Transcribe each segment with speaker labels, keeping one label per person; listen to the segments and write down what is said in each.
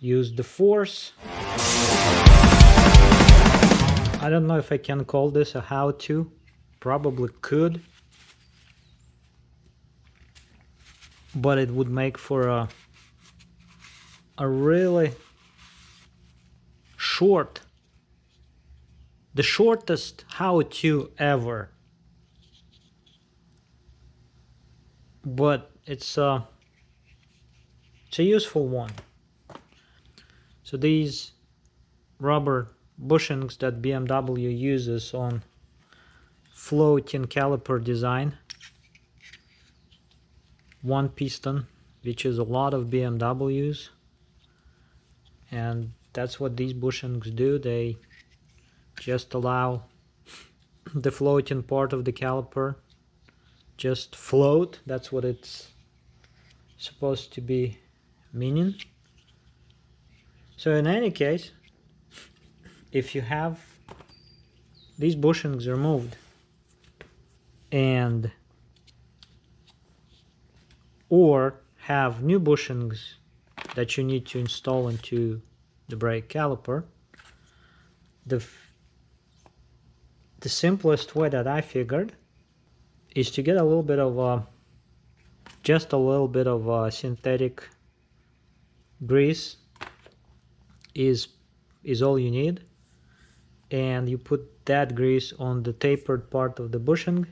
Speaker 1: use the force. I don't know if I can call this a how-to. Probably could. But it would make for a really short, the shortest how-to ever. But it's a useful one. So these rubber bushings that BMW uses on floating caliper design, one piston, which is a lot of BMWs, and that's what these bushings do. They just allow the floating part of the caliper just float. That's what it's supposed to be meaning. So in any case, if you have these bushings removed and or have new bushings that you need to install into the brake caliper, the simplest way that I figured is to get a little bit of just a little bit of synthetic grease is all you need, and you put that grease on the tapered part of the bushing.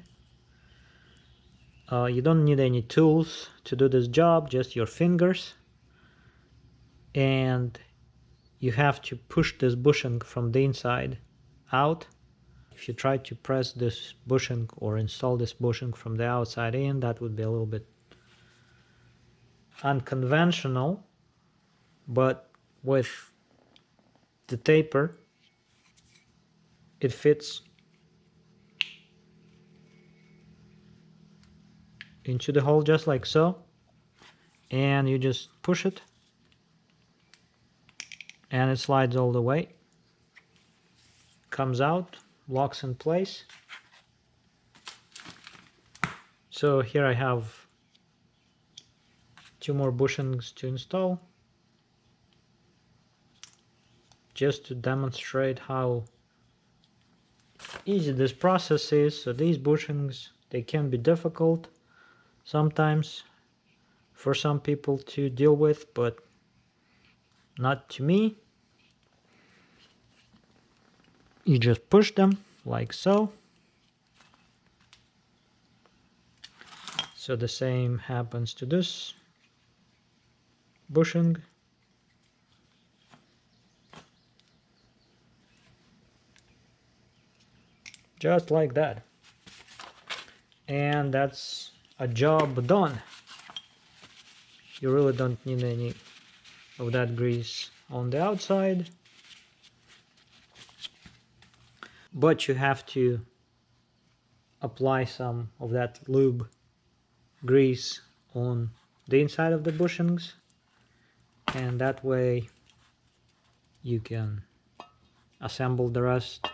Speaker 1: You don't need any tools to do this job, just your fingers, and you have to push this bushing from the inside out. If you try to press this bushing or install this bushing from the outside in, that would be a little bit unconventional, but with the taper it fits into the hole just like so, and you just push it and it slides all the way, comes out, locks in place. So here I have 2 more bushings to install, just to demonstrate how easy this process is. So these bushings, they can be difficult sometimes for some people to deal with, but not to me. You just push them like so. So the same happens to this bushing. Just like that. And that's a job done. You really don't need any of that grease on the outside, but you have to apply some of that lube grease on the inside of the bushings, and that way you can assemble the rest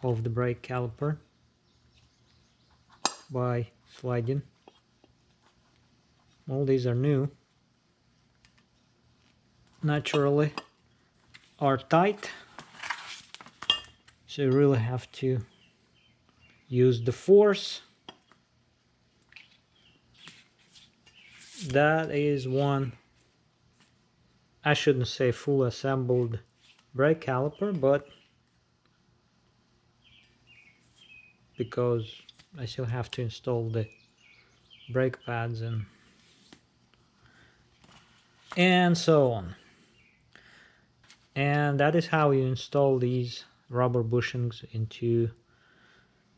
Speaker 1: of the brake caliper by sliding. All these are new, naturally are tight, so you really have to use the force. That is one, I shouldn't say full assembled brake caliper, but because I still have to install the brake pads and so on. And that is how you install these rubber bushings into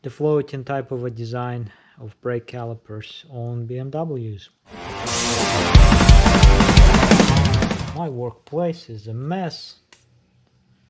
Speaker 1: the floating type of a design of brake calipers on BMWs. My workplace is a mess.